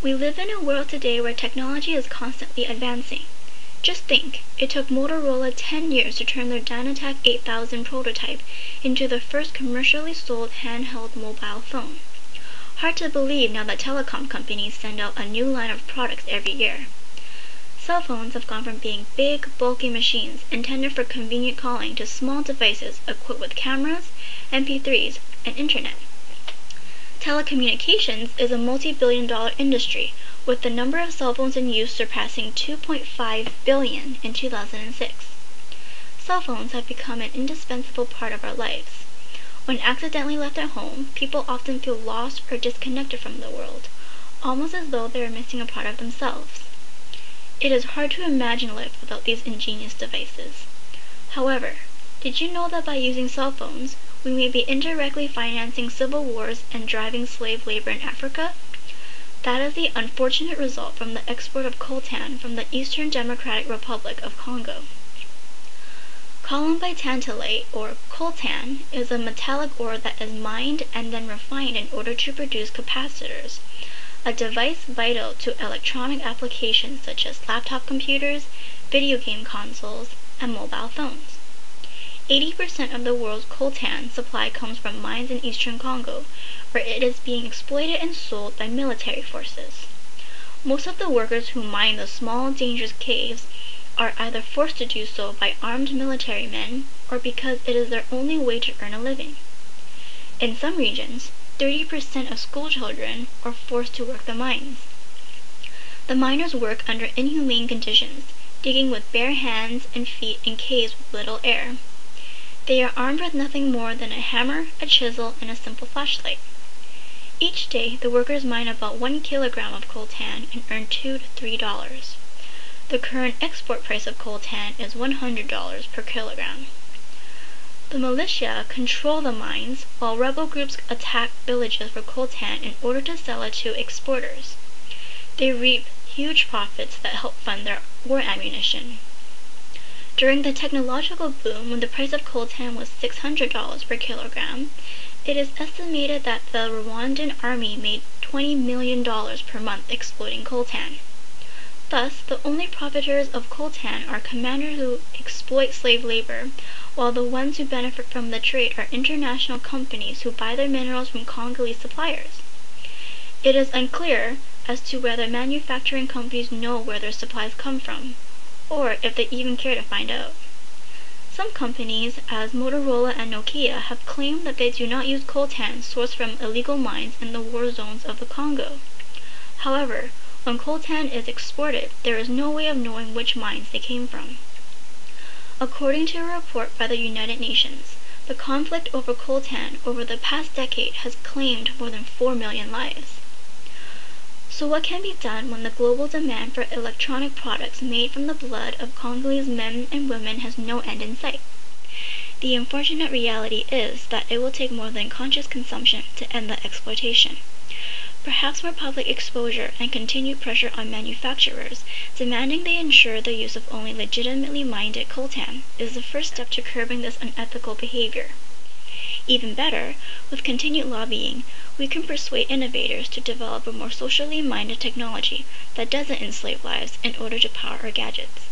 We live in a world today where technology is constantly advancing. Just think, it took Motorola 10 years to turn their Dynatac 8000 prototype into the first commercially sold handheld mobile phone. Hard to believe now that telecom companies send out a new line of products every year. Cell phones have gone from being big, bulky machines intended for convenient calling to small devices equipped with cameras, MP3s, and internet. Telecommunications is a multi-billion-dollar industry, with the number of cell phones in use surpassing 2.5 billion in 2006. Cell phones have become an indispensable part of our lives. When accidentally left at home, people often feel lost or disconnected from the world, almost as though they are missing a part of themselves. It is hard to imagine life without these ingenious devices. However, did you know that by using cell phones, we may be indirectly financing civil wars and driving slave labor in Africa? That is the unfortunate result from the export of coltan from the Eastern Democratic Republic of Congo. Columbite-tantalite, or coltan, is a metallic ore that is mined and then refined in order to produce capacitors, a device vital to electronic applications such as laptop computers, video game consoles, and mobile phones. 80% of the world's coltan supply comes from mines in eastern Congo, where it is being exploited and sold by military forces. Most of the workers who mine the small, dangerous caves are either forced to do so by armed military men or because it is their only way to earn a living. In some regions, 30% of schoolchildren are forced to work the mines. The miners work under inhumane conditions, digging with bare hands and feet in caves with little air. They are armed with nothing more than a hammer, a chisel, and a simple flashlight. Each day, the workers mine about 1 kilogram of coltan and earn $2 to $3. The current export price of coltan is $100 per kilogram. The militia control the mines, while rebel groups attack villages for coltan in order to sell it to exporters. They reap huge profits that help fund their war ammunition. During the technological boom, when the price of coltan was $600 per kilogram, it is estimated that the Rwandan army made $20 million per month exploiting coltan. Thus, the only profiteers of coltan are commanders who exploit slave labor, while the ones who benefit from the trade are international companies who buy their minerals from Congolese suppliers. It is unclear as to whether manufacturing companies know where their supplies come from, or if they even care to find out. Some companies, as Motorola and Nokia, have claimed that they do not use coltan sourced from illegal mines in the war zones of the Congo. However, when coltan is exported, there is no way of knowing which mines they came from. According to a report by the United Nations, the conflict over coltan over the past decade has claimed more than 4 million lives. So what can be done when the global demand for electronic products made from the blood of Congolese men and women has no end in sight? The unfortunate reality is that it will take more than conscious consumption to end the exploitation. Perhaps more public exposure and continued pressure on manufacturers, demanding they ensure the use of only legitimately mined coltan, is the first step to curbing this unethical behavior. Even better, with continued lobbying, we can persuade innovators to develop a more socially minded technology that doesn't enslave lives in order to power our gadgets.